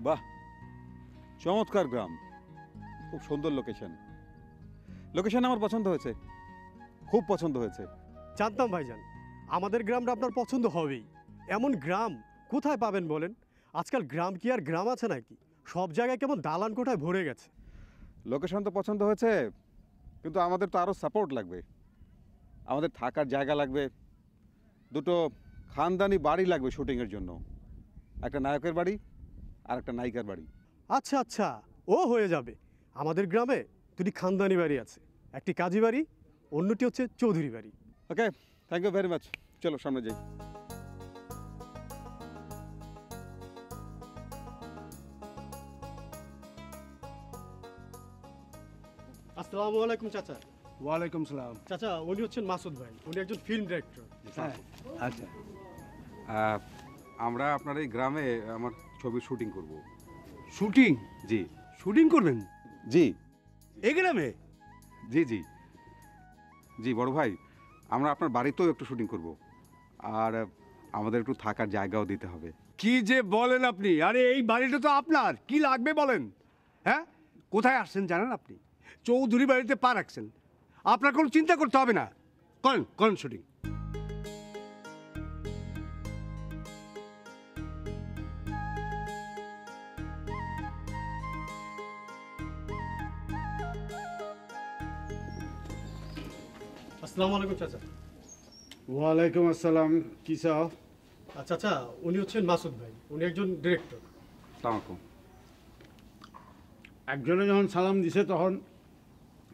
বাহ, চমৎকার গ্রাম, খুব সুন্দর লোকেশন। লোকেশন আমার পছন্দ হয়েছে, খুব পছন্দ হয়েছে। জানতাম ভাইজান আমাদের গ্রামটা আপনার পছন্দ হবেই। এমন গ্রাম কোথায় পাবেন বলেন? আজকাল গ্রাম কি আর গ্রাম আছে নাকি? সব জায়গায় কেমন দালান কোঠায় ভরে গেছে। লোকেশন তো পছন্দ হয়েছে, কিন্তু আমাদের তো আরও সাপোর্ট লাগবে। আমাদের থাকার জায়গা লাগবে, দুটো খানদানি বাড়ি লাগবে শুটিংয়ের জন্য, একটা নায়কের বাড়ি আর একটা নায়িকার বাড়ি। আচ্ছা আচ্ছা, ও হয়ে যাবে। আমাদের গ্রামে দুটি খানদানি বাড়ি আছে, একটি কাজী বাড়ি, অন্যটি হচ্ছে চৌধুরী বাড়ি। ওকে, থ্যাংক ইউ ভেরি মাচ। চলো সামনে যাই। আসসালামু আলাইকুম চাচা। ওয়ালাইকুম সালাম। চাচা উনি হচ্ছেন মাসুদ ভাই, উনি একজন ফিল্ম ডিরেক্টর। হ্যাঁ, আচ্ছা। আমরা আপনার এই গ্রামে আমার ছবির শুটিং করব। শুটিং? জি শুটিং করবেন জি এই গ্রামে? জি জি জি বড় ভাই, আমরা আপনার বাড়িতেও একটু শুটিং করব, আর আমাদের একটু থাকার জায়গাও দিতে হবে। কি যে বলেন আপনি! আরে এই বাড়িটা তো আপনার, কি লাগবে বলেন? হ্যাঁ, কোথায় আসছেন জানেন আপনি? চৌধুরী বাড়িতে পা রাখছেন, আপনার কোনো চিন্তা করতে হবে না। করেন করেন শুটিং। আসসালামু আলাইকুম চাচা। ওয়ালাইকুম আসসালাম। কি চাও? চাচা উনি হচ্ছেন মাসুদ ভাই, উনি একজন ডিরেক্টর। আসসালামু আলাইকুম। একজনে যখন সালাম দিছে তখন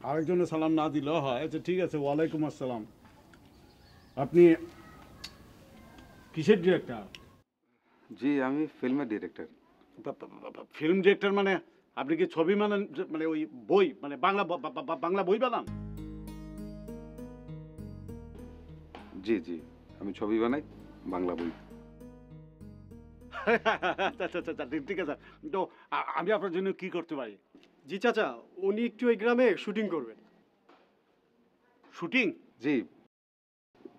আরেকজনে সালাম না দিলেও হয়। আচ্ছা ঠিক আছে, ওয়ালাইকুম আসসালাম। আপনি কিসের ডিরেক্টর? জি আমি ফিল্মের ডিরেক্টর। ফিল্ম ডিরেক্টর মানে আপনি কি ছবি বানান, মানে ওই বই, মানে বাংলা বই বানান? জি জি আমি ছবি বানাই, বাংলা বই। আচ্ছা আচ্ছা আচ্ছা, ঠিক আছে। তো আমি আপনার জন্য কি করতে পারি? জি চাচা, উনি একটু এই গ্রামে শুটিং করবেন। শুটিং? জি,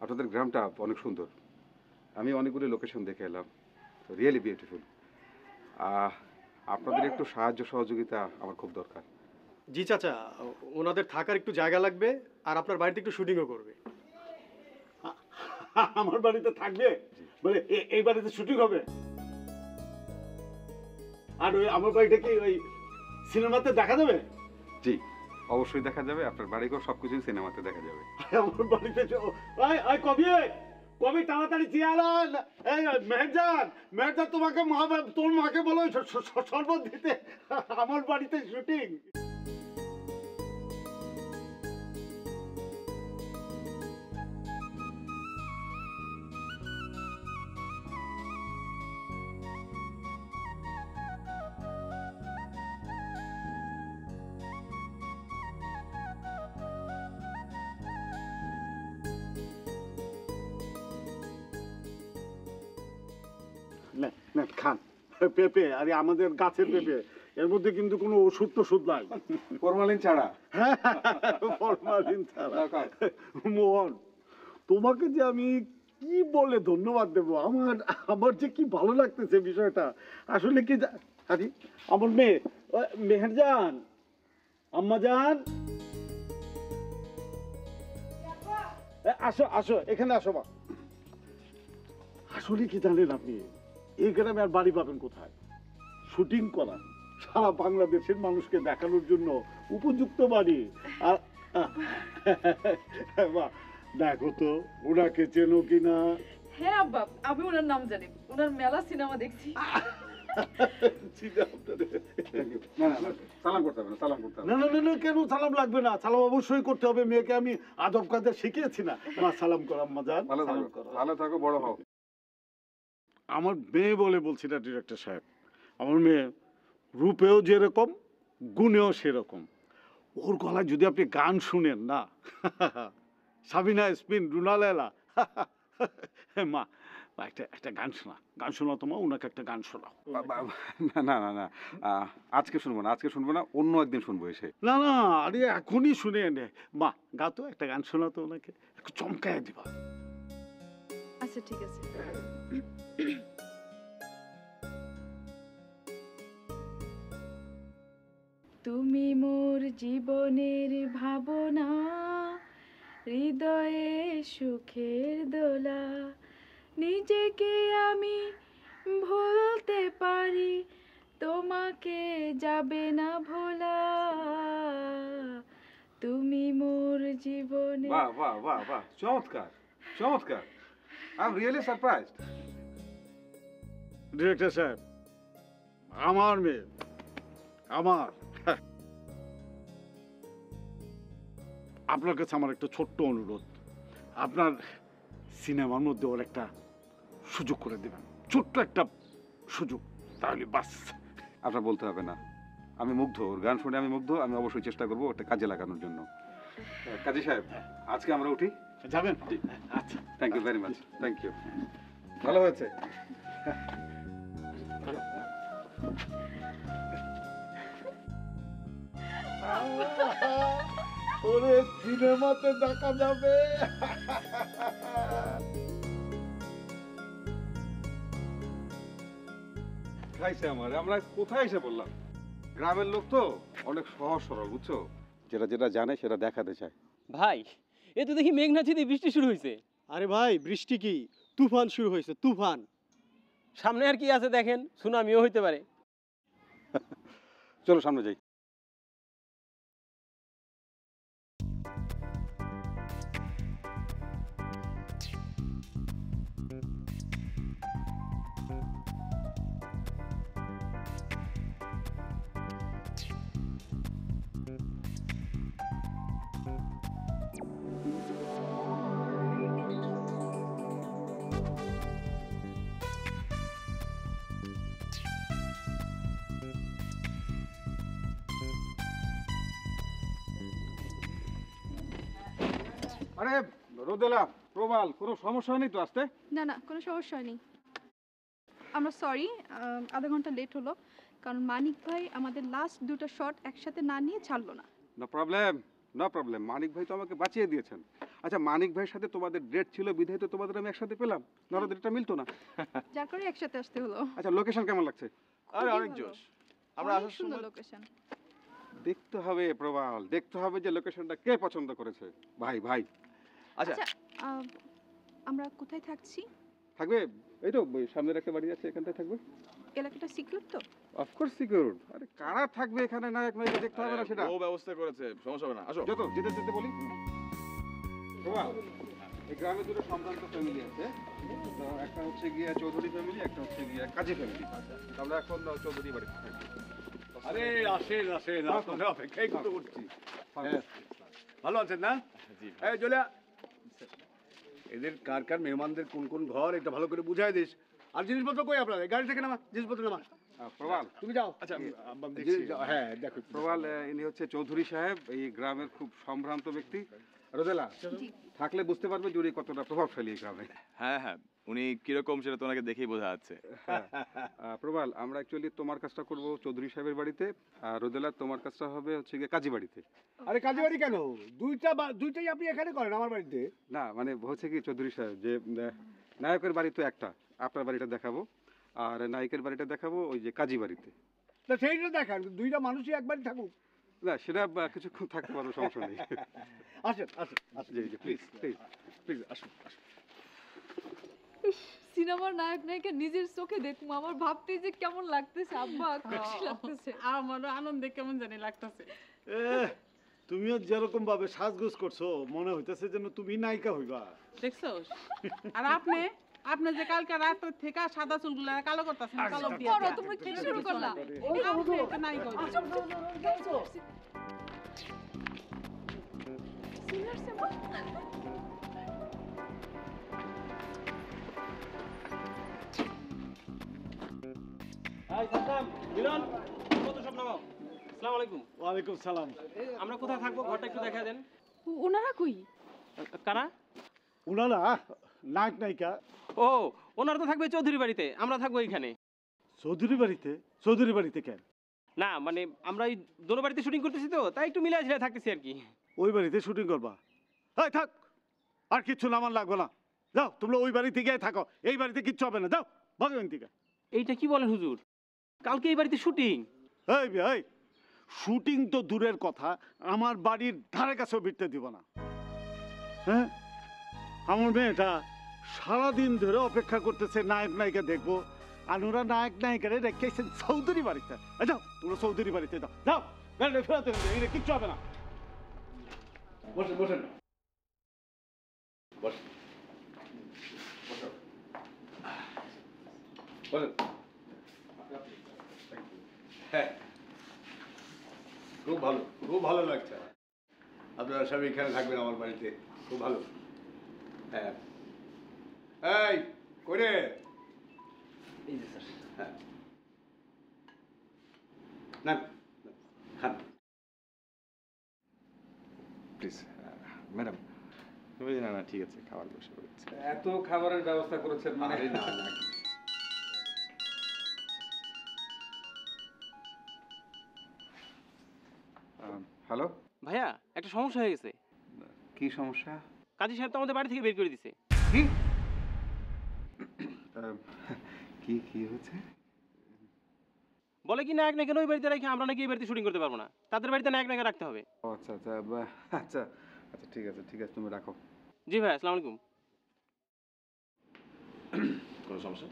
আপনাদের গ্রামটা অনেক সুন্দর, আমি অনেকগুলো লোকেশন দেখে এলাম, রিয়েলি বিউটিফুল। আপনাদের একটু সাহায্য সহযোগিতা আমার খুব দরকার। জি চাচা, ওনাদের থাকার একটু জায়গা লাগবে, আর আপনার বাড়িতে একটু শুটিংও করবে। আমার বাড়িতে থাকবে? মানে এই বাড়িতে শুটিং হবে? আর ওই আমার বাড়িটা কি ওই সিনেমাতে দেখা যাবে? জি অবশ্যই দেখা যাবে, আপনার বাড়িঘর সবকিছুই সিনেমাতে দেখা যাবে। আমার বাড়িতে কবি তাড়াতাড়ি চেয়ার। এই মেহেরজান, মেহেরজান তোমাকে তোর মাকে বলো শরবত দিতে, আমার বাড়িতে শুটিং। খান পেঁপে, আরে আমাদের গাছের পেঁপে, এর মধ্যে কিন্তু কোনো ওষুধ টষুধ নাই, ফরমালিন ছাড়া। ফরমালিন ছাড়া। মোহন, তোমাকে যে আমি কি বলে ধন্যবাদ দেব, আমার আমার যে কি ভালো লাগতেছে বিষয়টা। আসলে কি আরে আমার মেয়ে মেহেরজান, আম্মাজান, আসো আসো, এখানে আসো। মা, আসলে কি জানেন আপনি, এই গ্রামে আর বাড়ি পাবেন কোথায়? শুটিং করা, সারা বাংলাদেশের মানুষকে দেখানোর জন্য উপযুক্ত বাড়ি। আর দেখো তো ওনাকে চেনো কিনা? হ্যাঁ আব্বা, আমি ওনার নাম জানি, ওনার মেলা সিনেমা দেখছি। সালাম করতে হবে না, সালাম করতে হবে না না না না, কেন সালাম লাগবে না? সালাম অবশ্যই করতে হবে, মেয়েকে আমি আদব কায়দা শিখিয়েছি না। আমার সালাম করো আম্মাজান, সালাম করো। ভালো থাকো, বড় হও। আমার মেয়ে বলে বলছি না ডিরেক্টর সাহেব, আমার মেয়ে রূপেও যেরকম, গুণেও সেরকম। ওর গলায় যদি আপনি গান শুনেন না, সাবিনা স্পিন, রুনা লেলা, মা একটা একটা গান শোনাও তোমার, ওনাকে একটা গান শোনাও। না না না, আজকে শুনবো না, আজকে শুনবো না, অন্য একদিন শুনবো এসে। না না, আরে এখনই শুনে নে। মা গা তো, একটা গান শোনাতো ওনাকে, একটু চমকায় দিবা। আচ্ছা ঠিক আছে। জীবনের ভাবনা, হৃদয়ে সুখের দোলা। নিজেকে আমি ভুলতে পারি, তোমাকে যাবে না ভোলা। তুমি মোর জীবনে। বাহ বাহ বাহ বাহ, চমৎকার চমৎকার। I am really surprised. Director সাহেব, আমার মেয়ে, আমার আপনার কাছে আমার একটা ছোট্ট অনুরোধ, আপনার সিনেমার মধ্যে ওর একটা সুযোগ করে দেবেন, ছোট্ট একটা সুযোগ, তাহলে বাস। আপনার বলতে হবে না, আমি মুগ্ধ, ওর গান শুনে আমি মুগ্ধ। আমি অবশ্যই চেষ্টা করবো ওটা কাজে লাগানোর জন্য। কাজী সাহেব, আজকে আমরা উঠি। যাবেন? আচ্ছা, thank you very much, thank you. ভালো হয়েছে। ওরে সিনেমাতে দেখা যাবে। খাইছে আমার, আমরা কোথায় এসে বললাম? গ্রামের লোক তো অনেক সহজ সরল, বুঝছো? যেটা যেটা জানে সেটা দেখাতে চায়। ভাই এ তো দেখি মেঘনা চিদি বৃষ্টি শুরু হয়েছে। আরে ভাই, বৃষ্টি কি, তুফান শুরু হয়েছে, তুফান। সামনে আর কি আছে দেখেন, সুনামিও হইতে পারে। চলো সামনে যাই। আরে রোদেলা, প্রবাল, কোনো সমস্যা নেই তো আসতে? না না, কোনো সমস্যা নেই। আমরা সরি, আধা ঘন্টা লেট হলো, কারণ মানিক ভাই আমাদের লাস্ট দুটো শট একসাথে না নিয়ে ছাড়লো না। No problem, no problem. Manik ভাই তো আমাকে বাঁচিয়ে দিয়েছেন। আচ্ছা, মানিক ভাইয়ের সাথে তোমাদের ডেট ছিল বিধায় তো তোমাদের আমি একসাথে পেলাম, নাহলে ডেটটা মিলতো না। যার করে একসাথে আসতে হলো। আচ্ছা, লোকেশন কেমন লাগছে? আরে অনেক জোশ। আমরা আসার সুন্দর লোকেশন। দেখতে হবে প্রবাল, দেখতে হবে যে লোকেশনটা কে পছন্দ করেছে। ভাই ভাই আচ্ছা, আমরা কোথায় থাকছি? থাকবে এই তো ওই সামনের একটা বাড়ি আছে, এখানটায় থাকবে। এলাকাটা সিকিউর তো? Of course secure. আরে কারা থাকবে এখানে, নায়ক নায়িকা দেখতে হবে না সেটা? ও ব্যবস্থা করেছে, সমস্যা হবে না, আসো। যত যেতে যেতে বলি। প্রবাল, এই গ্রামে দুটো সম্ভ্রান্ত ফ্যামিলি আছে। তো একটা হচ্ছে গিয়ে চৌধুরী ফ্যামিলি, একটা হচ্ছে গিয়ে কাজী ফ্যামিলি। আমরা এখন চৌধুরী বাড়িতে থাকবো। আরে আসেন আসেন, আপনাদের অপেক্ষাই করছি। ভালো আছেন না? এই চলে এদের কার কার মেহমানদের কোন কোন ঘর এটা ভালো করে বুঝাই দিস। আর জিনিসপত্র কই আপনাদের? গাড়ি থেকে নামা, জিনিসপত্র নামা। প্রবাল, তুমি যাও। আচ্ছা হ্যাঁ দেখো। প্রবাল, ইনি হচ্ছে চৌধুরী সাহেব, এই গ্রামের খুব সম্ভ্রান্ত ব্যক্তি। রোদেলা, থাকলে বুঝতে পারবে যে উনি কতটা প্রভাবশালী এই গ্রামে। হ্যাঁ হ্যাঁ, উনি কিরকম সেটা তো ওনাকে দেখেই বোঝা যাচ্ছে। প্রবাল, আমরা অ্যাকচুয়ালি তোমার কাজটা করব চৌধুরী সাহেবের বাড়িতে, আর রোদেলা তোমার কাজটা হবে হচ্ছে গিয়ে কাজী বাড়িতে। আরে কাজী বাড়ি কেন? দুইটাই আপনি এখানে করেন আমার বাড়িতে। না মানে হচ্ছে কি চৌধুরী সাহেব, যে নায়কের বাড়ি তো একটা, আপনার বাড়িটা দেখাবো, আর নায়কের বাড়িটা দেখাবো ওই যে কাজী বাড়িতে। তা সেইটা দেখান, দুইটা মানুষই একবারই থাকুক। না সেটা কিছুক্ষণ থাকতে পারবো, সমস্যা নেই। আসেন আসেন আসেন, জি জি, প্লিজ প্লিজ প্লিজ আসুন। সিনেমার নায়ক নায়িকা নিজের চোখে দেখবো, আমার ভাবতে যে কেমন লাগতেছে আব্বা, খুশি লাগতেছে। আমারও আনন্দে কেমন জানি লাগতেছে। তুমিও যেরকম ভাবে সাজগোজ করছো, মনে হইতেছে যেন তুমি নায়িকা হইবা। দেখছোস? আর আপনি আপনি যে কালকে রাত থেকে সাদা চুলগুলো কালো করতেছেন, কালো দিয়ে করো, তুমি কি শুরু করলা? আপনি একটা নায়িকা হইবেন। Senior cinema? এই সাদ্দাম, মিলন, কত সব নামাও। আসসালামু আলাইকুম। ওয়ালাইকুম সালাম। আমরা কোথায় থাকবো ঘরটা একটু দেখা দেন। ওনারা কই? কারা? উনারা নায়ক নায়িকা। ও, ওনারা তো থাকবে চৌধুরী বাড়িতে, আমরা থাকবো এইখানে। চৌধুরী বাড়িতে? চৌধুরী বাড়িতে কেন? না মানে আমরা এই দোনো বাড়িতে শুটিং করতেছি তো, তাই একটু মিলাই ঝিলাই থাকতেছি আর কি। ওই বাড়িতে শুটিং করবা? এই থাক, আর কিচ্ছু না, আমার লাগবে না। যাও তোমরা ওই বাড়ি থেকে থাকো, এই বাড়িতে কিচ্ছু হবে না, যাও ভগবান থেকে। এইটা কি বলেন হুজুর? কালকে এই বাড়িতে শুটিং? এই শুটিং তো দূরের কথা, আমার বাড়ির ধারে কাছেও ভিড়তে দিব না। হ্যাঁ, আমার মেয়েটা সারাদিন ধরে অপেক্ষা করতেছে নায়ক নায়িকা দেখবো, আর ওরা নায়ক নায়িকারে রেখেছেন চৌধুরী বাড়িতে। যাও তোমরা চৌধুরী বাড়িতে যাও, যাও গাড়িটা ফেরাতে হবে, কিচ্ছু হবে না। বসেন বসেন বসেন বসেন। হ্যাঁ, খুব ভালো, খুব ভালো লাগছে। আপনারা সবাই এখানে থাকবেন আমার বাড়িতে, খুব ভালো। হ্যাঁ, এই করে এই যে স্যার। হ্যাঁ, না খান। Please madam. না না ঠিক আছে, খাবার বসে পড়েছে। এত খাবারের ব্যবস্থা করেছেন মানে? আরে না না, হ্যালো, ভাইয়া একটা সমস্যা হয়ে গেছে। কি সমস্যা? কাজী সাহেব তো আমাদের বাড়ি থেকে বের করে দিছে। কি কি কি হয়েছে? বলে কি নায়ক নায়িকা ওই বাড়িতে রেখে আমরা নাকি এই বাড়িতে শুটিং করতে পারবো না, তাদের বাড়িতে নায়ক নায়িকা রাখতে হবে। ও আচ্ছা আচ্ছা আচ্ছা আচ্ছা, ঠিক আছে ঠিক আছে, তুমি রাখো। জি ভাই, আসসালামু আলাইকুম। কোনো সমস্যা?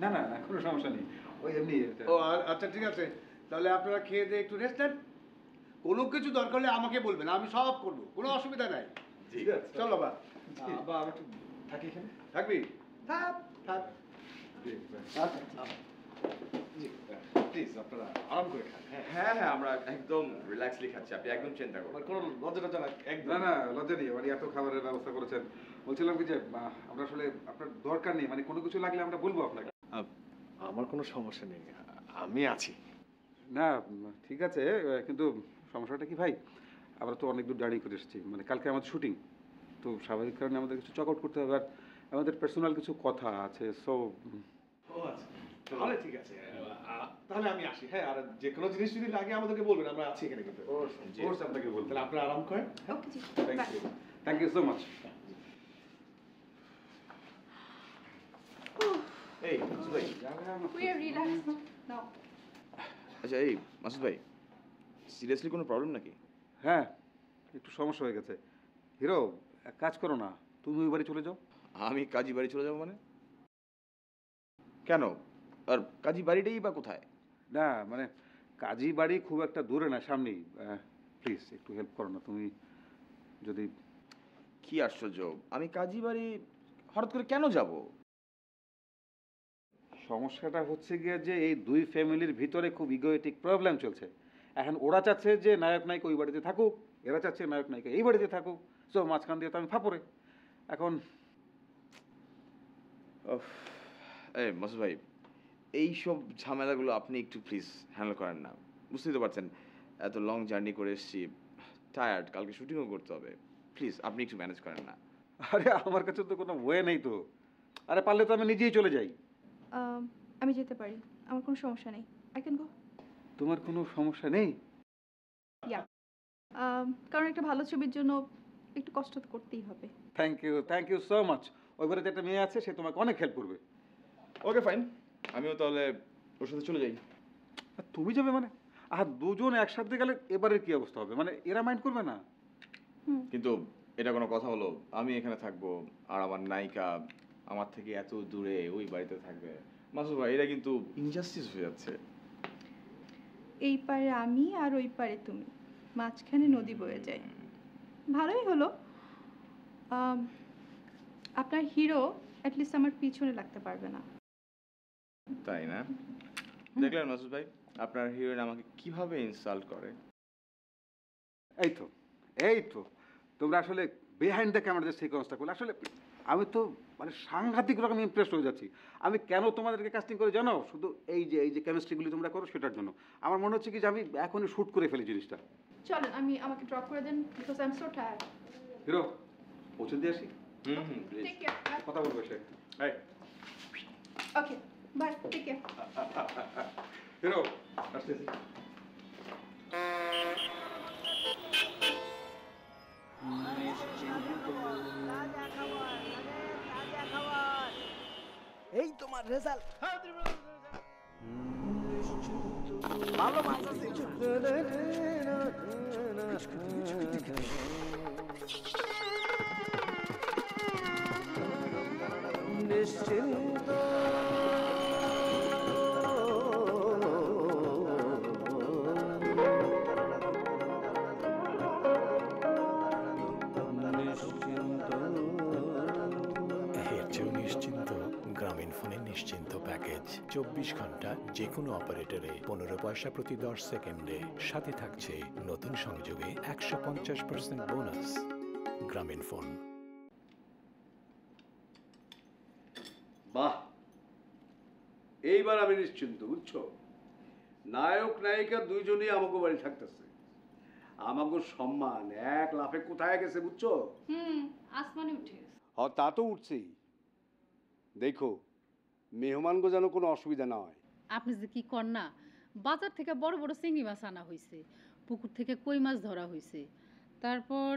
না না না, কোনো সমস্যা নেই, ওই এমনি। ও আচ্ছা ঠিক আছে, তাহলে আপনারা খেয়ে দিয়ে একটু রেস্ট নেন। কোনো কিছু দরকার হলে আমাকে বলবেন, আমি সব করবো, কোনো অসুবিধা নাই। ঠিক আছে, চলো বা বা আমি একটু থাকি এখানে। থাকবি? থাক থাক। প্লিজ আপনারা আরাম করে খান। হ্যাঁ হ্যাঁ, আমরা একদম রিল্যাক্সলি খাচ্ছি, আপনি একদম চিন্তা করুন। কোনো লজ্জা টজ্জা একদম না না, লজ্জা নেই, মানে এত খাবারের ব্যবস্থা করেছেন। বলছিলাম কি যে আমরা আসলে আপনার দরকার নেই, মানে কোনো কিছু লাগলে আমরা বলবো আপনাকে। আমার কোনো সমস্যা নেই, আমি আছি। না ঠিক আছে, কিন্তু সমস্যাটা কি ভাই, আমরা তো অনেক দূর জার্নি করে এসেছি, মানে কালকে আমাদের শুটিং, তো স্বাভাবিক কারণে আমাদের কিছু চক আউট করতে হবে, আর আমাদের পার্সোনাল কিছু কথা আছে। সো ও আচ্ছা, তাহলে ঠিক আছে, তাহলে আমি আসি। হ্যাঁ, আর যে কোনো জিনিস যদি লাগে আমাদেরকে বলবেন, আমরা আছি এখানে কিন্তু। কোর্স আপনাকে বলতে, তাহলে আপনারা আরাম করেন। ওকে জি, থ্যাংক ইউ সো মাচ। এই মাসুদ ভাই। উই আর রিল্যাক্সড নাও। আচ্ছা এই মাসুদ ভাই, সিরিয়াসলি কোনো প্রবলেম নাকি? হ্যাঁ, একটু সমস্যা হয়ে গেছে। হিরো, এক কাজ করো না, তুমি ওই বাড়ি চলে যাও। আমি কাজী বাড়ি চলে যাবো মানে? কেন? আর কাজী বাড়িটাই বা কোথায়? না মানে কাজী বাড়ি খুব একটা দূরে না, সামনেই। প্লিজ একটু হেল্প করো না তুমি, যদি। কি আশ্চর্য, আমি কাজী বাড়ি হঠাৎ করে কেন যাব? সমস্যাটা হচ্ছে গিয়ে যে এই দুই ফ্যামিলির ভিতরে খুব ইগোয়েটিক প্রবলেম চলছে। এখন ওরা চাচ্ছে যে নায়ক নায়িকা ওই বাড়িতে থাকুক, এরা চাচ্ছে নায়ক নায়িকা এই বাড়িতে থাকুক। সো মাঝখান দিয়ে তো আমি ফাঁপড়ে এখন। এই মাসুদ ভাই, এইসব ঝামেলাগুলো আপনি একটু প্লিজ হ্যান্ডেল করেন না। বুঝতেই তো পারছেন, এত লং জার্নি করে এসেছি, টায়ার্ড, কালকে শুটিংও করতে হবে। প্লিজ আপনি একটু ম্যানেজ করেন না। আরে আমার কাছে তো কোনো ওয়ে নেই তো। আরে পারলে তো আমি নিজেই চলে যাই। আমি যেতে পারি, আমার কোনো সমস্যা নেই, আই ক্যান গো। তোমার কোনো সমস্যা নেই? ইয়া, কারণ একটা ভালো ছবির জন্য একটু কষ্ট তো করতেই হবে। Thank you so much. ওই বাড়িতে একটা মেয়ে আছে, সে তোমাকে অনেক হেল্প করবে। ওকে ফাইন, আমিও তাহলে ওর সাথে চলে যাই। আর তুমি যাবে মানে? আর দুজন একসাথে গেলে এবারে কি অবস্থা হবে, মানে এরা মাইন্ড করবে না? কিন্তু এটা কোনো কথা হলো? আমি এখানে থাকবো আর আমার নায়িকা আমার থেকে এত দূরে ওই বাড়িতে থাকবে। মাসুদ ভাই, এটা কিন্তু ইনজাস্টিস হয়ে যাচ্ছে। এই পারে আমি আর ওই পারে তুমি, মাঝখানে নদী বয়ে যায়। ভালোই হলো, আপনার হিরো অ্যাটলিস্ট আমার পিছনে লাগতে পারবে না। তাই না? দেখলেন মাসুদ ভাই, আপনার হিরোইন আমাকে কিভাবে ইনসাল্ট করে। এই তো তোমরা আসলে বিহাইন্ড দ্য ক্যামেরা যে সিকোয়েন্সটা করলে, আসলে আমি তো মানে সাংঘাতিক রকম ইমপ্রেসড হয়ে যাচ্ছি। আমি কেন তোমাদেরকে কাস্টিং করে জানো? শুধু এই যে কেমিস্ট্রিগুলি তোমরা করো সেটার জন্য। আমার মনে হচ্ছে কি যে আমি এখনই শ্যুট করে ফেলি জিনিসটা। চলেন, আমাকে ড্রপ করে দেন, because I am so tired. Hero, পৌঁছে দিয়ে আসি, প্লিজ। Take care. কথা বলবো সে। Okay, bye, take care. Hero, আসতেছি। এই তোমার রেজাল্ট। ভালো মাছ আছে নিশ্চিন্ত এর চেয়েও নিশ্চিন্ত গ্রামীণ ফোনের নিশ্চিন্ত প্যাকেজ 24 ঘন্টা যে কোনো অপারেটরে 15 পয়সা প্রতি 10 সেকেন্ডে সাথে থাকছে নতুন সংযোগে 150% বোনাস। গ্রামীণ ফোন। বাহ, এইবার আমি নিশ্চিন্ত, বুঝছো? নায়ক নায়িকা দুইজনই আমাকে বাড়ি থাকতেছে। আমাকে সম্মান এক লাফে কোথায় গেছে, বুঝছো? আসমানে উঠে গেছে। তা তো উঠছেই। দেখো মেহমানগো যেন কোনো অসুবিধা না হয়। আপনি যে কি কর না, বাজার থেকে বড় বড় চিংড়ি মাছ আনা হয়েছে, পুকুর থেকে কই মাছ ধরা হয়েছে, তারপর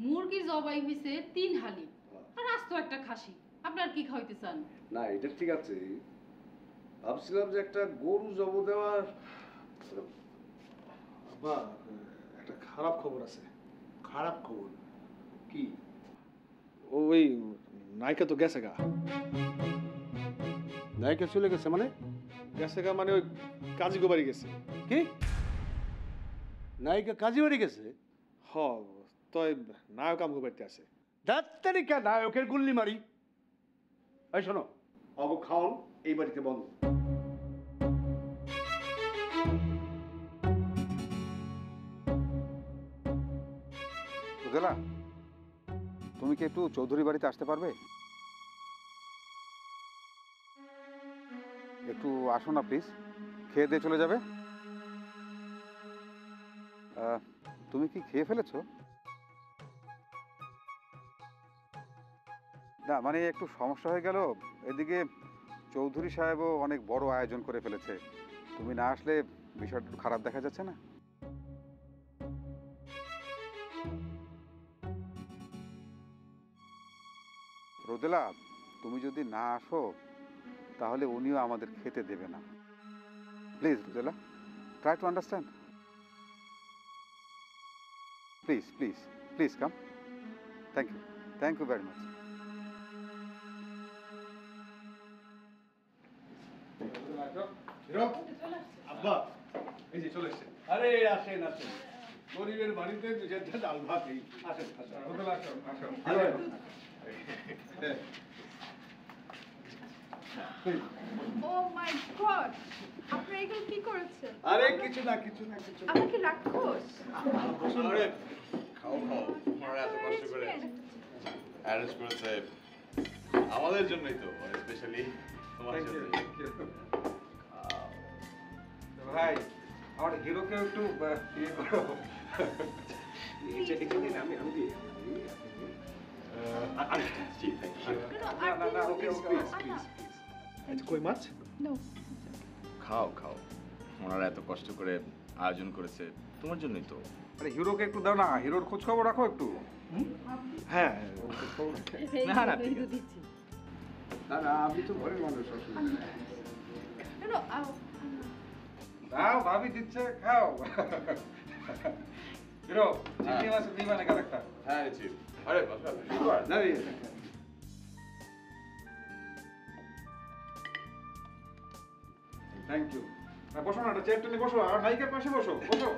মুরগি জবাই হয়েছে 3 হালি, আর আস্ত একটা খাসি। আপনার কি খাওয়াইতে চান? না এটা ঠিক আছে, ভাবছিলাম যে একটা গরু জব দেওয়ার। আব্বা, একটা খারাপ খবর আছে। খারাপ খবর কি? ওই নায়িকা তো গেছে গা। নায়িকা চলে গেছে মানে? গেছে গা মানে ওই কাজী গোবারি গেছে। কি নায়িকা কাজী বাড়ি গেছে? হ, তো নায়ক আমগো বাড়িতে আছে। ডাক্তারিকা নায়কের গুল্লি মারি। এই শোনো, অব খাওন এই বাড়িতে বন্ধ। বুঝলা, তুমি কি একটু চৌধুরী বাড়িতে আসতে পারবে? একটু আসো না প্লিজ, খেয়ে দিয়ে চলে যাবে। তুমি কি খেয়ে ফেলেছো? না মানে একটু সমস্যা হয়ে গেল, এদিকে চৌধুরী সাহেবও অনেক বড় আয়োজন করে ফেলেছে। তুমি না আসলে বিষয়টা একটু খারাপ দেখা যাচ্ছে না? রোদেলা, তুমি যদি না আসো তাহলে উনিও আমাদের খেতে দেবে না। Please Rodela, try to understand. Please please please come. Thank you very much. আব্বা, এই যে চলে এসেছে। আরে আসেন আসেন, গরিবের বাড়িতে দু চারটা ডাল ভাত। এই আসেন আসেন। ও মাই গড, আপনি এগুলো কি করেছেন? আরে কিছু না কিছু না কিছু না। আপনি কি রাক্ষস? আরে খাও খাও, ওনারা এত কষ্ট করে অ্যারেঞ্জ করেছে আমাদের জন্যই তো, স্পেশালি তোমার জন্য। ভাই, আমার হিরোকে একটু ইয়ে করো। আমি দিই। না ওকে প্লিজ প্লিজ। আচ্ছা, কই মাছ? খাও খাও, ওনারা এত কষ্ট করে আয়োজন করেছে তোমার জন্যই তো। আরে হিরোকে একটু দাও না, হিরোর খোঁজ খবর রাখো একটু। হ্যাঁ না না ঠিক আছে। দিচ্ছি। না না, আপনি তো ঘরের মানুষ, অসুবিধা নেই। দাও, ভাবি দিচ্ছে, খাও। হিরো চিংড়ি মাছ দিবা না কারেক্টটা? হ্যাঁ জি। আরে বাবা, না থ্যাংক ইউ। বসো না, একটা চেয়ার টেনে বসো, আর নায়িকার পাশে বসো বসো।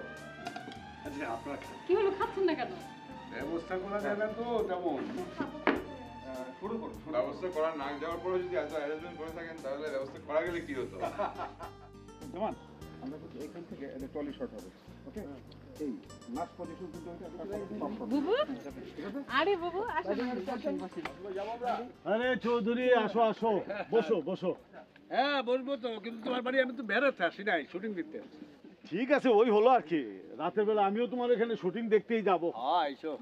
আচ্ছা আপনারা কি হলো, খাচ্ছেন না কেন? ব্যবস্থা করা যায় না তো তেমন। শুরু করো। ব্যবস্থা করা না যাওয়ার পরে যদি এত অ্যারেঞ্জমেন্ট করে থাকেন তাহলে ব্যবস্থা করা গেলে কি হতো? কেমন? আমরা কিন্তু এখান থেকে একটা ট্রলি শট হবে, ওকে? এই লাস্ট পজিশন কিন্তু বুবু, আরে বুবু আসেন। আরে চৌধুরী, আসো আসো, বসো বসো। হ্যাঁ বসবো তো, কিন্তু তোমার বাড়ি আমি তো বেরোতে আসি নাই, শুটিং দেখতে আসি। ঠিক আছে, ওই হলো আর কি। রাতের বেলা আমিও তোমার এখানে শুটিং দেখতেই যাব। হ্যাঁ এসো।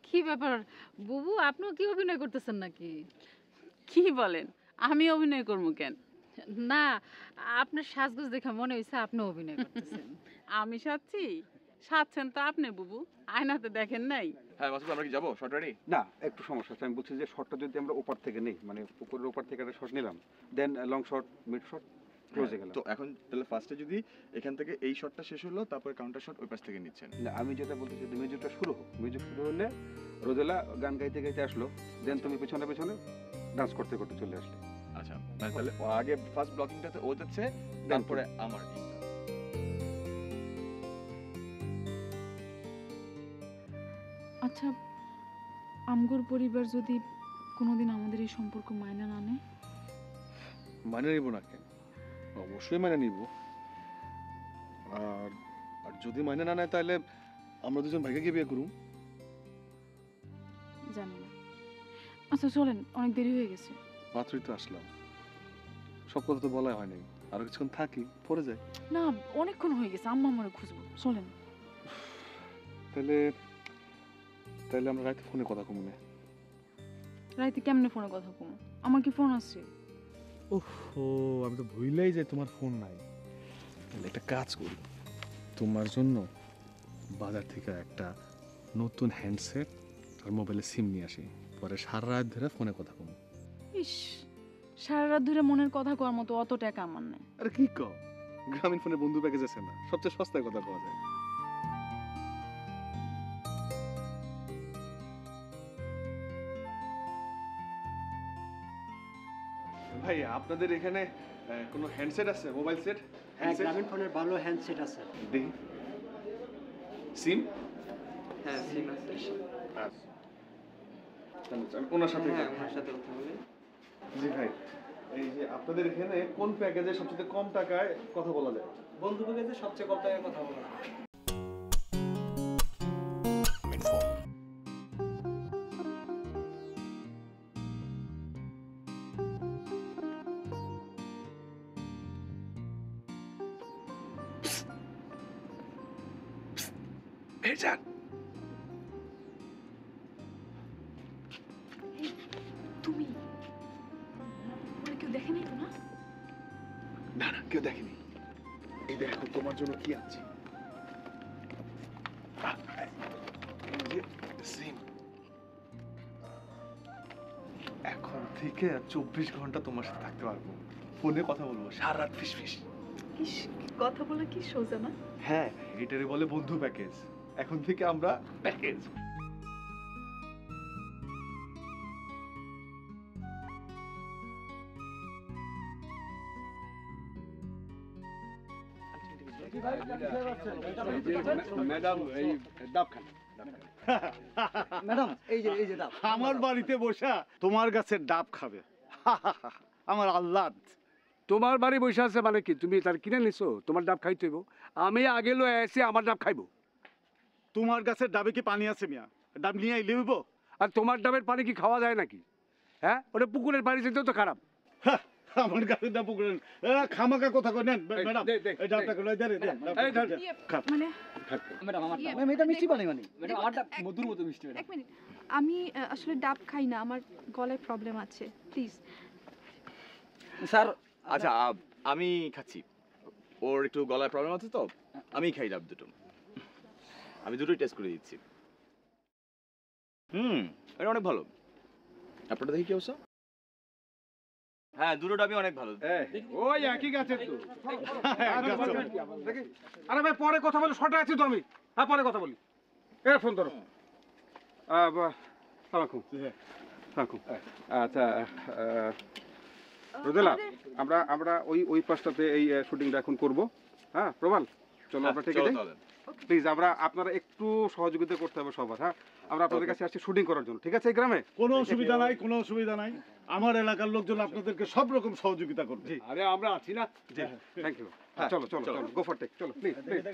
কি ব্যাপার বুবু, আপনিও কি অভিনয় করতেছেন নাকি? কি বলেন, আমি অভিনয় করবো কেন? না, আপনার সাজগোজ দেখে মনে হয়েছে আপনি অভিনয় করতেছেন। আমি সাচ্ছি? সাচ্ছেন তো আপনি বুবু, আয়নাতে দেখেন নাই? হ্যাঁ মাসুদ, আমরা কি যাবো শর্ট রেডি? না, একটু সমস্যা আছে। আমি বলছি যে শটটা যদি আমরা ওপার থেকে নেই, মানে পুকুরের ওপার থেকে একটা শট নিলাম, দেন লং শট, মিড শট, ক্লোজে গেলাম। তো এখন তাহলে ফার্স্টে যদি এখান থেকে এই শটটা শেষ হলো, তারপরে কাউন্টার শট ওই পাশ থেকে নিচ্ছেন। না, আমি যেটা বলতে চাই মিউজিকটা শুরু হোক, মিউজিক শুরু হলে রোজেলা গান গাইতে গাইতে আসলো, দেন তুমি পেছনে পেছনে ডান্স করতে করতে চলে আসলে। আচ্ছা মানে তাহলে আগে ফার্স্ট ব্লকিংটাতে ও যাচ্ছে, তারপরে আমার এইটা। আচ্ছা, আমগোর পরিবার যদি কোনোদিন আমাদের এই সম্পর্ক মাইনা না নেয়? মানে নিব না কেন, অবশ্যই মানে নিব। আর আর যদি মানে না নেয় তাহলে আমরা দুজন ভাইকে গিয়ে বিয়ে করুম। জানি না। আচ্ছা চলেন, অনেক দেরি হয়ে গেছে। মাত্রই তো আসলাম, সব কথা তো বলা হয় নাই, আরো কিছুক্ষণ থাকি পরে যাই। না, অনেকক্ষণ হয়ে গেছে, আম্মা আমারে খুঁজবো। চলেন। তাহলে তাহলে আমরা রাতে ফোনে কথা কমু না। রাইতে কেমনে ফোনে কথা কম? আমার কি ফোন আছে? ওহো, আমি তো ভুলেই যাই তোমার ফোন নাই। তাহলে একটা কাজ করি, তোমার জন্য বাজার থেকে একটা নতুন হ্যান্ডসেট আর মোবাইলে সিম নিয়ে আসি, পরে সারা রাত ধরে ফোনে কথা কম। ইস, সারা রাত ধরে মনের কথা কওয়ার মতো অত টাকা আমার নাই। আরে কি কও, গ্রামীণ ফোনে বন্ধু প্যাকেজ আছে না, সবচেয়ে সস্তায় কথা পাওয়া যায়। ভাই, আপনাদের এখানে কোনো হ্যান্ডসেট আছে, মোবাইল সেট? হ্যাঁ, গ্রামীণ ফোনের ভালো হ্যান্ডসেট আছে। দেখি সিম। হ্যাঁ, সিম আছে। ওনার সাথে হ্যাঁ, ওনার সাথে কথা বলি। জি ভাই, এই যে আপনাদের এখানে কোন প্যাকেজে সবচেয়ে কম টাকায় কথা বলা যায়? বন্ধু প্যাকেজে সবচেয়ে কম টাকায় কথা বলা যায়। ভেজান তুমি ওরা কেউ দেখে নাই তো? না না না, কেউ দেখেনি। এই দেখো তোমার জন্য কি আছে। এখন থেকে 24 ঘন্টা তোমার সাথে থাকতে পারবো, ফোনে কথা বলবো, সারা রাত ফিস ফিস। ইস, কথা বলা কি সোজা না? হ্যাঁ, এটারে বলে বন্ধু প্যাকেজ। এখন থেকে আমরা প্যাকেজ। ম্যাডাম, এই ডাব খান। ম্যাডাম, এই যে ডাব। আমার বাড়িতে বসা তোমার গাছের ডাব খাবে, আমার আহ্লাদ। তোমার বাড়ি বসে আছে মানে কি? তুমি তার কিনে নিছো? তোমার ডাব খাইতে হইব। আমি আগে লয়ে এসে আমার ডাব খাইবো। তোমার গাছের ডাবে কি পানি আছে মিয়া? ডাব নিয়ে আইলে হইব? আর তোমার ডাবের পানি কি খাওয়া যায় নাকি? হ্যাঁ, ওটা পুকুরের পানি যেতেও তো খারাপ। আমার গাছের ডাব পুকুরের খামাকা কথা কই। নেন ম্যাডাম, এই ডাবটা কই দেন। মানে ম্যাডাম, আমার ডাব। ম্যাম, এটা মিষ্টি পানি মানে। ম্যাডাম, আমার ডাব মধুর মতো মিষ্টি। এক মিনিট, আমি আসলে ডাব খাই না, আমার গলায় প্রবলেম আছে, প্লিজ। স্যার, আচ্ছা আমি খাচ্ছি, ওর একটু গলায় প্রবলেম আছে তো আমি খাই ডাব দুটো। আমি দুটোই টেস্ট করে দিচ্ছি। এটা অনেক ভালো। আপনারা দেখি কি অবস্থা? হ্যাঁ, দুটো ডাবই অনেক ভালো। ওই একই গাছের তো। আরে ভাই, পরে কথা বলি, শর্টে আছি তো আমি। হ্যাঁ, পরে কথা বলি। ফোন ধরো। আচ্ছা রোজেলা, আমরা ওই পাশটাতে এই শুটিংটা এখন করব। হ্যাঁ প্রবাল, চলো আমরা ঠিক আছে। প্লিজ আপনারা একটু সহযোগিতা করতে হবে সবার। হ্যাঁ, আমরা আপনাদের কাছে আসছি শুটিং করার জন্য, ঠিক আছে? এই গ্রামে কোনো অসুবিধা নাই, কোনো অসুবিধা নাই। আমার এলাকার লোকজন আপনাদেরকে সব রকম সহযোগিতা করবে। আরে আমরা আছি না? জি, থ্যাংক ইউ। চলো চলো চলো, গো ফর টেক, চলো প্লিজ প্লিজ।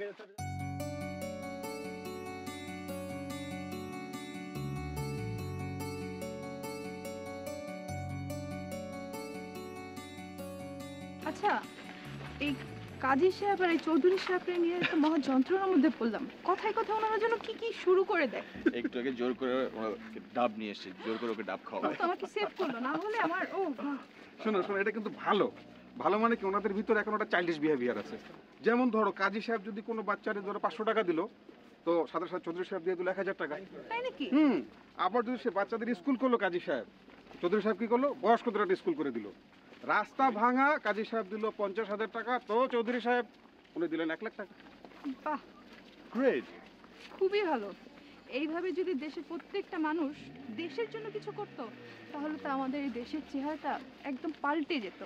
আচ্ছা, এই কাজী সাহেব আর এই চৌধুরী সাহেবকে নিয়ে একটা মহা যন্ত্রণার মধ্যে পড়লাম। কথায় কথা ওনারা যেন কি কি শুরু করে দেয়। একটু আগে জোর করে ওকে ডাব নিয়ে এসেছি, জোর করে ওকে ডাব খাওয়াবো। তো আমাকে সেভ করলো, না হলে আমার শোনো, এটা কিন্তু ভালো মানে কি, ওনাদের ভিতরে এখন একটা চাইল্ডিশ বিহেভিয়ার আছে। যেমন ধরো, কাজী সাহেব যদি কোনো বাচ্চারে ধরো 500 টাকা দিল, তো সাথে সাথে চৌধুরী সাহেব দিয়ে দিল 1000 টাকা। তাই নাকি? আবার যদি সে বাচ্চাদের স্কুল করলো কাজী সাহেব, চৌধুরী সাহেব কি করলো, বয়স্কদের একটা স্কুল করে দিল। রাস্তা ভাঙা কাজী সাহেব দিল 50,000 টাকা, তো চৌধুরী সাহেব উনি দিলেন 1 লাখ টাকা। বাহ, গ্রেট। খুবই ভালো। এইভাবে যদি দেশের প্রত্যেকটা মানুষ দেশের জন্য কিছু করত, তাহলে তো আমাদের এই দেশের চেহারাটা একদম পাল্টে যেত।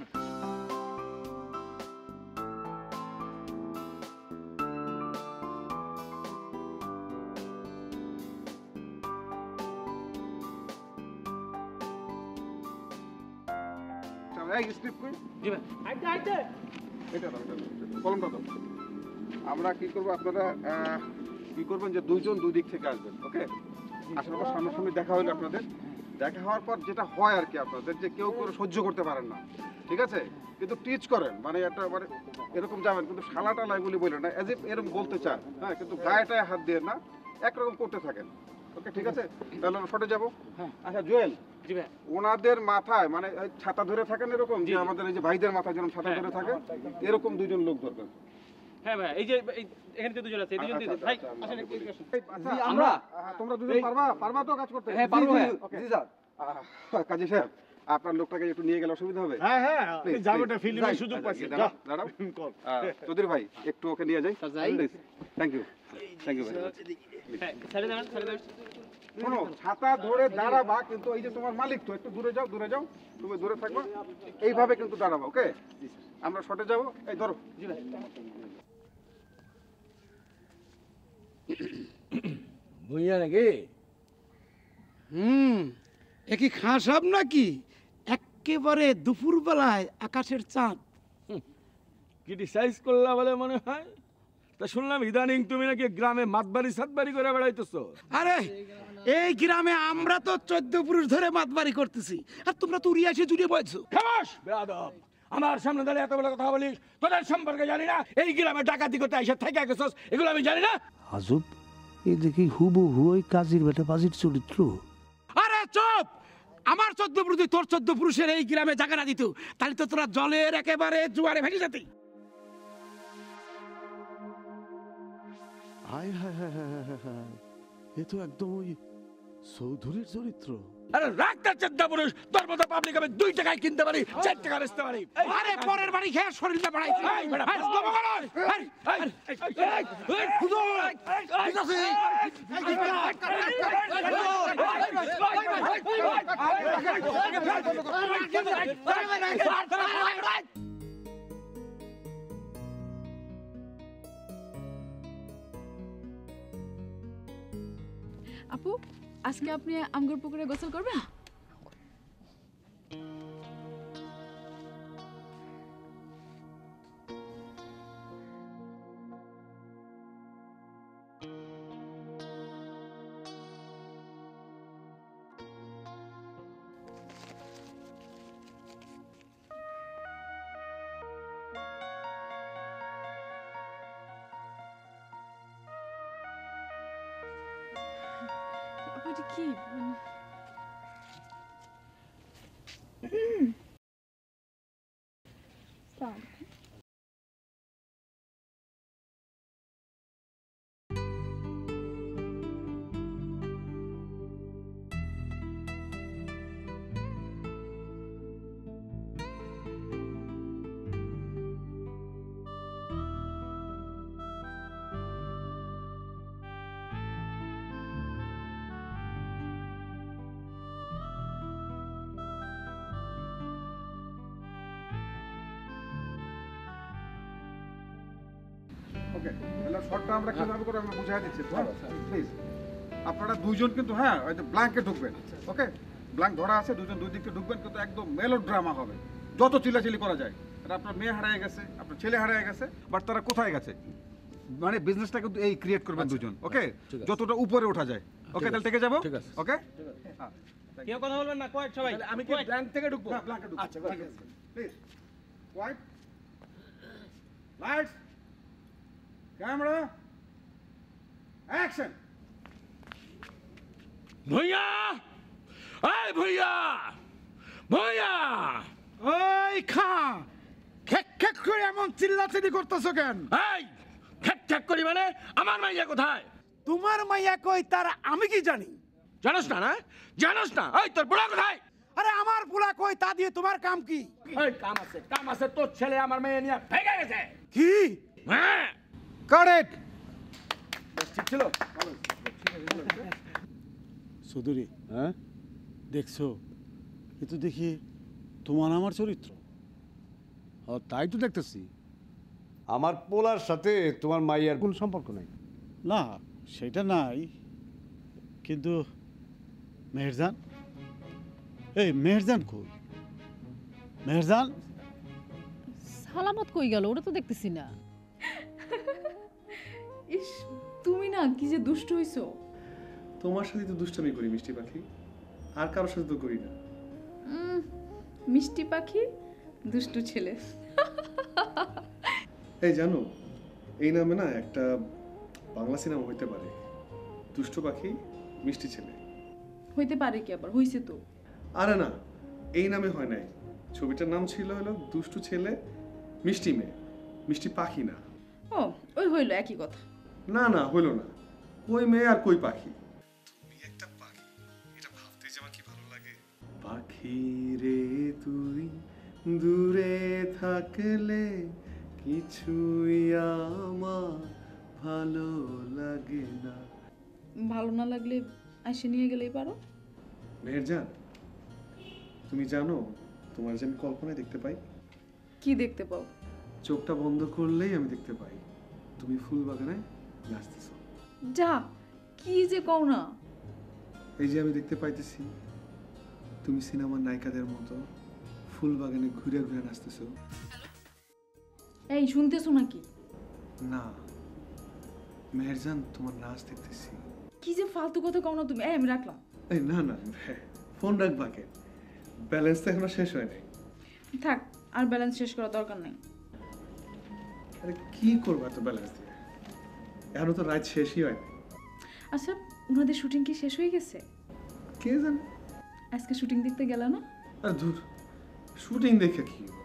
আমরা কি করবো, আপনারা কি করবেন যে দুইজন দুই দিক থেকে আসবেন, ওকে? আসার পর সামনাসামনি দেখা হইলে আপনাদের দেখা হওয়ার পর যেটা হয় আর কি, আপনাদের যে কেউ করে সহ্য করতে পারেন না, ঠিক আছে? কিন্তু টিচ করেন, মানে একটা মানে এরকম যাবেন, কিন্তু শালা টালা এগুলি বললেন না, এজ এরকম বলতে চান, হ্যাঁ, কিন্তু গায়েটায় হাত দিয়ে না, একরকম করতে থাকেন, ওকে? ঠিক আছে, তাহলে আমরা শর্টে যাবো। আচ্ছা জুয়েল, ওনাদের মাথায় মানে ছাতা ধরে থাকেন এরকম, যে আমাদের এই যে ভাইদের মাথায় যেরকম ছাতা ধরে থাকে, এরকম দুইজন লোক দরকার। হ্যাঁ ভাই, এই যে এখানে দুজন আছে, এই দুজন দিন ভাই আসেন একটু এদিকে আসুন। আমরা তোমরা দুজন পারবা তো কাজ করতে? হ্যাঁ পারবো। জি স্যার। কাজী সাহেব, আপনার লোকটাকে একটু নিয়ে গেলে অসুবিধা হবে? হ্যাঁ হ্যাঁ, যাবোটা ফিল্মের সুযোগ পাচ্ছি। দাঁড়াও, চৌধুরী ভাই একটু ওকে নিয়ে যাই। Thank you, thank you. ছেড়ে দেন, ছেড়ে দেন। শোনো, ছাতা ধরে দাঁড়াবা, কিন্তু এই যে তোমার মালিক তো একটু দূরে যাও, দূরে যাও, তুমি দূরে থাকবা, এইভাবে কিন্তু দাঁড়াবা, ওকে? আমরা শর্টে যাবো, এই ধরো। জি ভাই। ভুইয়া নাকি? একই খাসাব নাকি? একেবারে দুপুর বেলায় আকাশের চাঁদ ক্রিটিসাইজ করলা বলে মনে হয়। তা শুনলাম ইদানিং তুমি নাকি গ্রামে মাতবাড়ি সাতবাড়ি করে বেড়াইতেছো। আরে এই গ্রামে আমরা তো 14 পুরুষ ধরে মাতবাড়ি করতেছি, আর তোমরা তো উড়িয়ে এসে জুড়ে বলছো। খামাস বেয়াদব, আমার সামনে দাঁড়িয়ে এত বড় কথা বলিস, তোদের সম্পর্কে জানি না? এই গ্রামে ডাকাতি করতে এসে থেকে গেছস, এগুলো আমি জানি না? আজব, এই দেখি হুবহু ওই কাজীর বেটা বাজির চরিত্র। আরে চুপ! আমার 14 পুরুষ, তোর 14 পুরুষের এই গ্রামে জায়গা না দিত, তাহলে তো তোরা জলের একেবারে জোয়ারে ভেসে যেতি। হায় হায় হায় হায় হায় হায়, এ তো একদম ওই চৌধুরীর চরিত্র। আরে রাখ তার 14 পুরুষ, তোর মতো পাবলিক আমি 2 টাকায় কিনতে পারি, 4 টাকা বেচতে পারি। আরে পরের বাড়ি খেয়ে শরীরটা বাড়াইছি। আপু, আজকে আপনি আমগর পুকুরে গোসল করবেন? আপু, এটা কি Stop. ওকে, তাহলে শর্টটা আমরা কিভাবে করে আমরা বুঝাই দিচ্ছি, প্লিজ। আপনারা দুইজন কিন্তু হ্যাঁ ওই যে ব্ল্যাঙ্কে ঢুকবেন, ওকে? ব্ল্যাঙ্ক ধরা আছে, দুজন দুই দিকে ঢুকবেন, কিন্তু একদম মেলোড্রামা হবে, যত চিল্লাচিল্লি করা যায়। আর আপনার মেয়ে হারিয়ে গেছে, আপনার ছেলে হারিয়ে গেছে, বাট তারা কোথায় গেছে, মানে বিজনেসটা কিন্তু এই ক্রিয়েট করবেন দুজন, ওকে? যতটা উপরে ওঠা যায়, ওকে? তাহলে থেকে যাবো, ওকে? কেউ কথা বলবেন না, কোয়াইট সবাই। আমি কি ব্ল্যাঙ্ক থেকে ঢুকবো? হ্যাঁ, ব্ল্যাঙ্কে ঢুকবো। আচ্ছা, ঠিক আছে, please. Quiet, lights, camera, action. Bhuiya, এই ভুইয়া, ভুইয়া, ওই খা খেক খেক করে এমন চিল্লাচিল্লি করতেছো কেন? এই খেক খেক করি মানে? আমার মাইয়া কোথায়? তোমার মাইয়া কই তার আমি কি জানি? জানোস না? না জানোস না? এই তোর বুড়া কোথায়? আরে আমার পোলা কই তা দিয়ে তোমার কাম কি? এই কাম আছে তোর ছেলে আমার মেয়ে নিয়ে ভেগে গেছে। কি? হ্যাঁ কাট ইট। ঠিক ছিল। চৌধুরী, হ্যাঁ দেখছো, এ তো দেখি তোমার আমার চরিত্র। তাই তো দেখতেছি আমার পোলার সাথে তোমার মাইয়ার কোনো সম্পর্ক নাই। না সেটা নাই, কিন্তু মেহেরজান, এই মেহেরজান কই? মেহেরজান সালামত কই গেল? ওটা তো দেখতেছি না। ইস, তুমি না কি যে দুষ্ট হইছো। তোমার সাথে তো দুষ্টামি করি মিষ্টি পাখি, আর কারোর সাথে তো করি না। মিষ্টি পাখি দুষ্টু ছেলে। এই জানো, এই নামে না একটা বাংলা সিনেমা হইতে পারে, দুষ্ট পাখি মিষ্টি ছেলে। হইতে পারে কি, আবার হইছে তো। আরে না, এই নামে হয় নাই। ছবিটার নাম ছিল হলো দুষ্টু ছেলে মিষ্টি মেয়ে, মিষ্টি পাখি না। ও ওই হইলো একই কথা। না না হইল না, কই মেয়ে আর কই পাখি। তুমি একটা পাখি, এটা ভাবতে যে আমার কি ভালো লাগে। পাখি রে তুই দূরে থাকলে কিছুই আমার ভালো লাগে না। ভালো না লাগলে এসে নিয়ে গেলেই পারো। মেহেরজান, তুমি জানো তোমার যে আমি কল্পনায় দেখতে পাই? কি দেখতে পাও? চোখটা বন্ধ করলেই আমি দেখতে পাই তুমি ফুল বাগানে নাচতেছো। যা, কি যে কও না। এই যে আমি দেখতে পাইতেছি তুমি সিনেমার নায়িকাদের মতো ফুল বাগানে ঘুরে ঘুরে নাচতেছো। এই শুনতেছো নাকি? না মেহেরজান, তোমার নাচ দেখতেছি। কি যে ফালতু কথা কও না তুমি। এই আমি রাখলাম। এই না না, ফোন রাখবা কে? ব্যালেন্স তো এখনো শেষ হয় নাই। থাক, আর ব্যালেন্স শেষ করার দরকার নাই। আরে কি করবা তো ব্যালেন্স দিয়ে? এখনো তো রাত শেষই হয় নাই। আচ্ছা, ওনাদের শুটিং কি শেষ হয়ে গেছে? কে জানে, আজকে শুটিং দেখতে গেল না? আর ধুর, শুটিং দেখে কি হলো?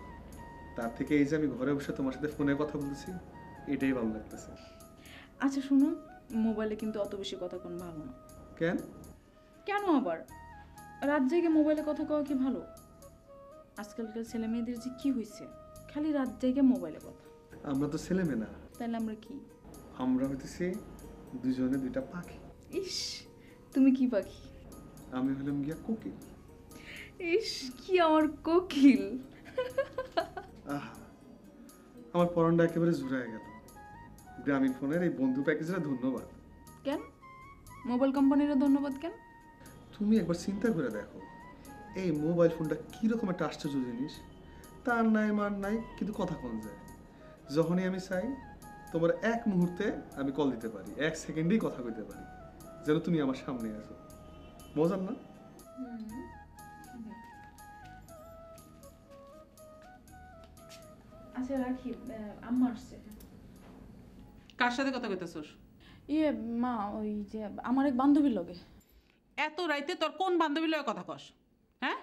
তার থেকে এই যে আমি ঘরে বসে তোমার সাথে ফোনে কথা বলতেছি, এটাই ভালো লাগতেছে। আচ্ছা শুনো, মোবাইলে কিন্তু অত বেশি কথা কোন ভালো না। কেন? কেন আবার? রাত জেগে মোবাইলে কথা কওয়া কি ভালো? আজকালকার ছেলে মেয়েদের যে কি হয়েছে, খালি রাত জেগে মোবাইলে কথা। আমরা তো ছেলে মেয়ে না, তাহলে আমরা কি? আমরা হইতেছি দুজনে দুইটা পাখি। ইস, তুমি কি পাখি? আমি হলাম গিয়া কোকিল। ইস, কি আমার কোকিল। আহা, আমার পরনটা একেবারে জুড়ায় গেল। গ্রামীণ ফোনের এই বন্ধু প্যাকেজটা ধন্যবাদ। কেন মোবাইল কোম্পানির ধন্যবাদ কেন? তুমি একবার চিন্তা করে দেখো, এই মোবাইল ফোনটা কিরকম একটা আশ্চর্য জিনিস। তার নাই মান নাই, কিন্তু কথা কোন যায়। যখনই আমি চাই তোমার এক মুহূর্তে আমি কল দিতে পারি, 1 সেকেন্ডেই কথা কইতে পারি, যেন তুমি আমার সামনে আছো। মজার না? আচ্ছা রাখি, আম্মা আসছে। কার সাথে কথা কইতাছস? ইয়ে মা, ওই যে আমার এক বান্ধবীর লগে। এত রাইতে তোর কোন বান্ধবীর লগে কথা কস? হ্যাঁ,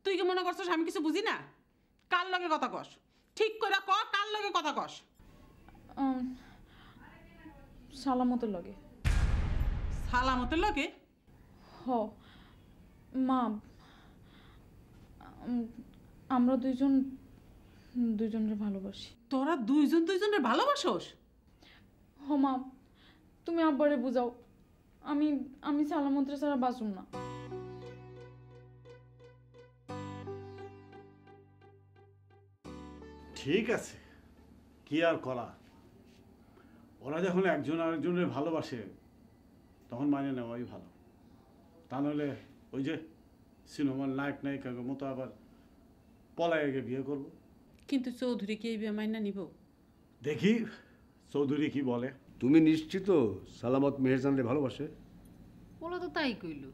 তুই কি মনে করছস আমি কিছু বুঝি না? কার লগে কথা কস? ঠিক করে ক, কার লগে কথা কস? সালামতের লগে। সালামতের লগে? হ মা, আমরা দুইজনের ভালোবাসি। তোরা দুইজনের ভালোবাসোস? হ মা, তুমি আব্বারে বুঝাও। আমি সালামতের ছাড়া বাঁচুম না। ঠিক আছে, কি আর করা। ওরা যখন একজন আরেকজনের ভালোবাসে তখন মানে নেওয়াই ভালো। তা নাহলে ওই যে সিনেমার নায়ক নায়িকার মতো আবার পলায় গিয়ে বিয়ে করব। কিন্তু চৌধুরী কি এই বিয়ে মাইনা নিব? দেখি চৌধুরী কি বলে। তুমি নিশ্চিত সালামত মেহেরজানরে ভালোবাসে? ওলা তো তাই কইল।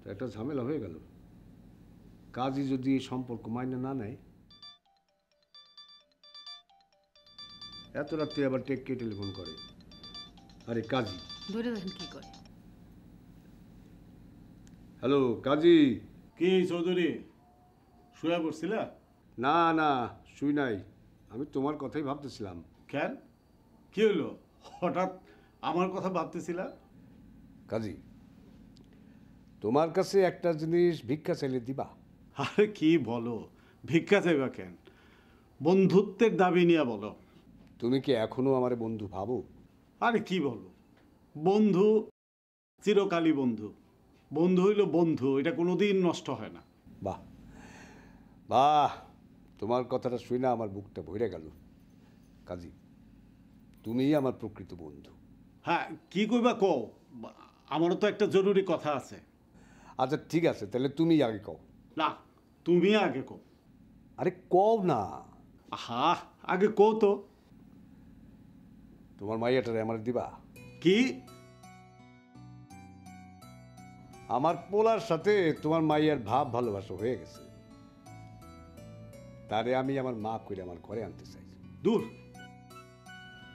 তো একটা ঝামেলা হয়ে গেল। কাজী যদি এই সম্পর্ক মাইনে না নেয়, এত রাত্রে আবার টেককে টেলিফোন করে। আরে কাজী, ধরে দেখেন কি করে। হ্যালো কাজী। কি চৌধুরী, শুয়ে পড়ছিলা? না না, শুই নাই, আমি তোমার কথাই ভাবতেছিলাম। কেন, কি হলো হঠাৎ আমার কথা ভাবতেছিলা? কাজী, তোমার কাছে একটা জিনিস ভিক্ষা চাইলে দিবা? আরে কি বলো, ভিক্ষা চাইবা কেন? বন্ধুত্বের দাবি নিয়ে বলো। তুমি কি এখনো আমার বন্ধু ভাবো? আরে কি বলো, বন্ধু চিরকালই বন্ধু। বন্ধু হইল বন্ধু, এটা কোনোদিন নষ্ট হয় না। বাহ বাহ, তোমার কথাটা শুনে আমার বুকটা ভরে গেল। কাজী, তুমিই আমার প্রকৃত বন্ধু। হ্যাঁ, কি কইবা কও, আমারও তো একটা জরুরি কথা আছে। আচ্ছা ঠিক আছে, তাহলে তুমি আগে কও। না, তুমি আগে কও। আরে কও না। আহা, আগে কও তো। তোমার মাইয়াটারে আমার দিবা? কি? আমার পোলার সাথে তোমার মাইয়ার ভাব ভালোবাসা হয়ে গেছে, তারে আমি আমার মা করে আমার ঘরে আনতে চাই। দূর,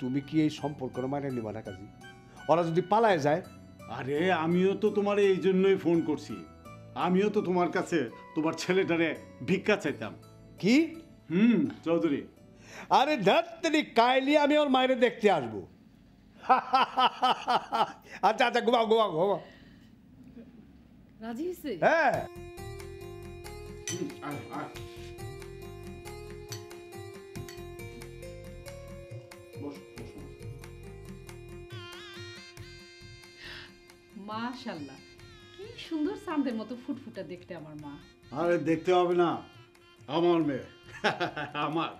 তুমি কি এই সম্পর্ক মানে নিবা না কাজী? ওরা যদি পালায় যায়? আরে আমিও তো তোমার এই জন্যই ফোন করছি। আমিও তো তোমার কাছে তোমার ছেলেটারে ভিক্ষা চাইতাম। কি? চৌধুরী। আরে ধরতেরি কাইলি আমি ওর মায়েরে দেখতে আসবো। আচ্ছা আচ্ছা, ঘুমাও ঘুমাও ঘুমাও। রাজি হয়েছে? হ্যাঁ। মাশাআল্লাহ, কি সুন্দর চাঁদের মতো ফুটফুটা দেখতে আমার মা। আরে দেখতে হবে না, আমার মেয়ে। আমার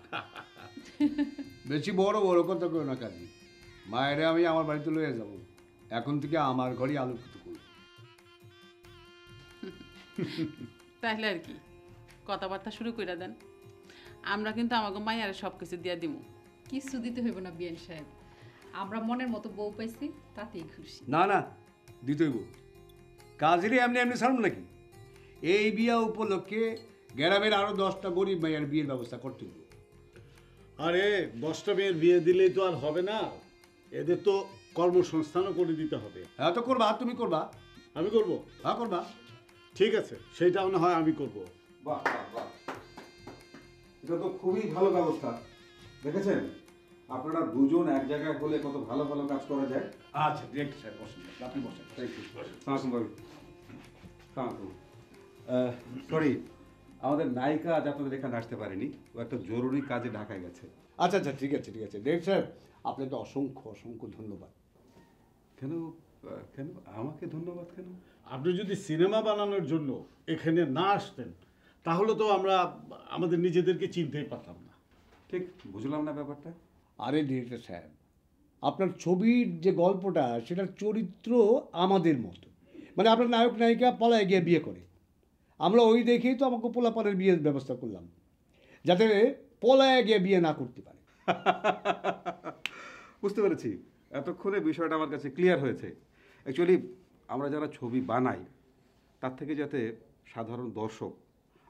বেশি বড় বড় কথা কেউ না কাজী। মায়েরে আমি আমার বাড়িতে লয়ে যাব, এখন থেকে আমার ঘরই আলোকিত করব। তাহলে আর কি, কথাবার্তা শুরু করে দেন। আমরা কিন্তু আমাকে মাইয়ারে সব কিছু দিয়া দিব। কিছু দিতে হইব না বিয়ান সাহেব, আমরা মনের মতো বউ পাইছি, তাতেই খুশি। না না, দিতে হইব। কাজেরই এমনি এমনি ছাড়ব নাকি? এই বিয়া উপলক্ষে গ্রামের আরো 10টা গরিব মাইয়ার বিয়ের ব্যবস্থা করতে হইব। আরে 10টা মেয়ের বিয়ে দিলেই তো আর হবে না, এদের তো কর্মসংস্থানও করে দিতে হবে। হ্যাঁ তো করবা, তুমি করবা। আমি করব? হ্যাঁ করবা। ঠিক আছে, সেইটা মনে হয় আমি করব। বাহ বাহ বাহ, এটা তো খুবই ভালো ব্যবস্থা। দেখেছেন, আপনারা দুজন এক জায়গায় হলে কত ভালো ভালো কাজ করা যায়। আচ্ছা, ডিরেক্টর সাহেব বসেন, আপনি বসেন। সরি, আমাদের নায়িকা আজ আপনাদের এখানে আসতে পারেনি, ও একটা জরুরি কাজে ঢাকায় গেছে। আচ্ছা আচ্ছা, ঠিক আছে ঠিক আছে। ডিরেক্টর সাহেব, আপনাকে অসংখ্য অসংখ্য ধন্যবাদ। কেন কেন আমাকে ধন্যবাদ কেন? আপনি যদি সিনেমা বানানোর জন্য এখানে না আসতেন, তাহলে তো আমরা আমাদের নিজেদেরকে চিনতেই পারতাম না। ঠিক বুঝলাম না ব্যাপারটা। আরে ডিরেক্টর সাহেব, আপনার ছবির যে গল্পটা, সেটার চরিত্র আমাদের মতো। মানে আপনার নায়ক নায়িকা পলায় গিয়ে বিয়ে করে, আমরা ওই দেখেই তো আমাকে পোলাপানের বিয়ের ব্যবস্থা করলাম, যাতে পলায় গিয়ে বিয়ে না করতে পারে। বুঝতে পেরেছি, এতক্ষণে বিষয়টা আমার কাছে ক্লিয়ার হয়েছে। অ্যাকচুয়ালি আমরা যারা ছবি বানাই, তার থেকে যাতে সাধারণ দর্শক,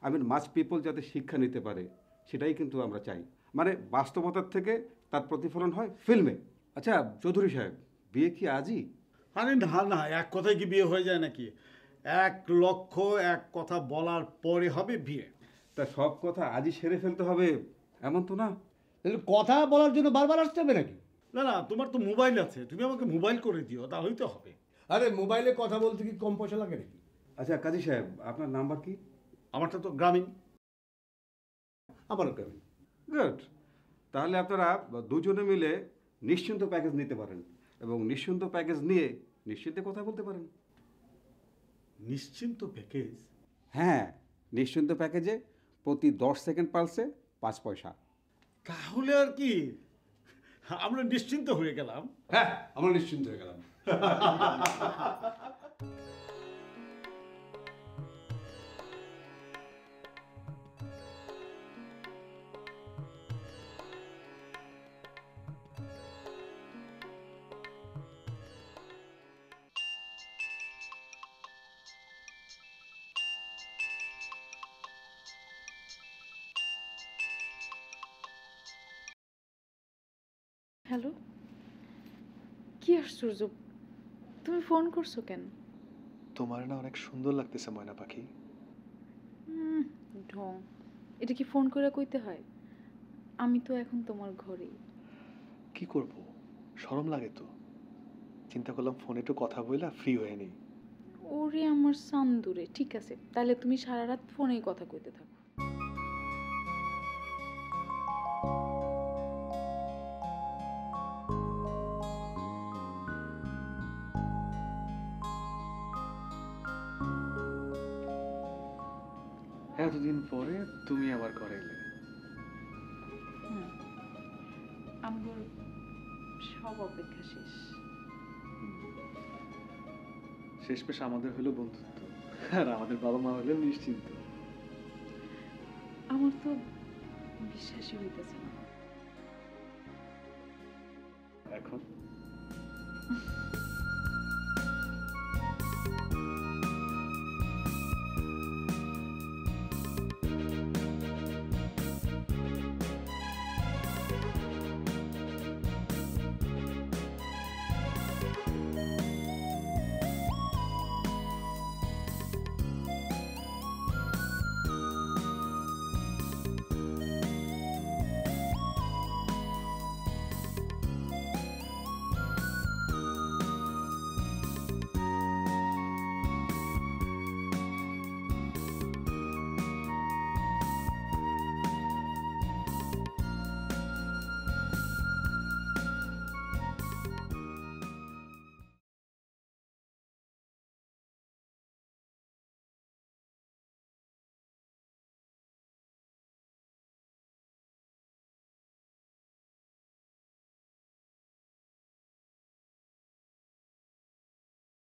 আই মিন মাস পিপল যাতে শিক্ষা নিতে পারে, সেটাই কিন্তু আমরা চাই। মানে বাস্তবতার থেকে তার প্রতিফলন হয় ফিল্মে। আচ্ছা চৌধুরী সাহেব, বিয়ে কি আজই? আরে না না, এক কথায় কি বিয়ে হয়ে যায় নাকি? 1 লক্ষ 1 কথা বলার পরে হবে বিয়ে। তা সব কথা আজই সেরে ফেলতে হবে এমন তো না। কথা বলার জন্য বারবার আসতে হবে নাকি? না না, তোমার তো মোবাইল আছে, তুমি আমাকে মোবাইল করে দিও, তাহলেই তো হবে। আরে মোবাইলে কথা বলতে কি কম পয়সা লাগে নাকি? আচ্ছা কাজী সাহেব, আপনার নাম্বার কি? আমারটা তো গ্রামীণ। আমারও গ্রামীণ। গুড, তাহলে আপনারা দুজনে মিলে নিশ্চিন্ত প্যাকেজ নিতে পারেন এবং নিশ্চিন্ত প্যাকেজ নিয়ে নিশ্চিন্তে কথা বলতে পারেন। নিশ্চিন্ত প্যাকেজ? হ্যাঁ, নিশ্চিন্ত প্যাকেজে প্রতি 10 সেকেন্ড পালসে 5 পয়সা। তাহলে আর কি, আমরা নিশ্চিন্ত হয়ে গেলাম। হ্যাঁ, আমরা নিশ্চিন্ত হয়ে গেলাম। হ্যালো, কি আশ্চর্য, তুমি ফোন করছো কেন? তোমার না অনেক সুন্দর লাগতেছে ময়না পাখি। ঢং, এটা কি ফোন করে কইতে হয়? আমি তো এখন তোমার ঘরেই। কি করব, শরম লাগে তো। চিন্তা করলাম ফোনে একটু কথা বইলা ফ্রি হয়ে নেই। ওরে আমার সান্দুরে, ঠিক আছে, তাহলে তুমি সারা রাত ফোনেই কথা কইতে থাকো। এতদিন পরে তুমি আবার ঘরে এলে। আমার সব অপেক্ষা শেষ। শেষমেশ আমাদের হলো বন্ধুত্ব, আর আমাদের বাবা মা হলেন নিশ্চিন্ত। আমার তো বিশ্বাসই হইতেছে না এখন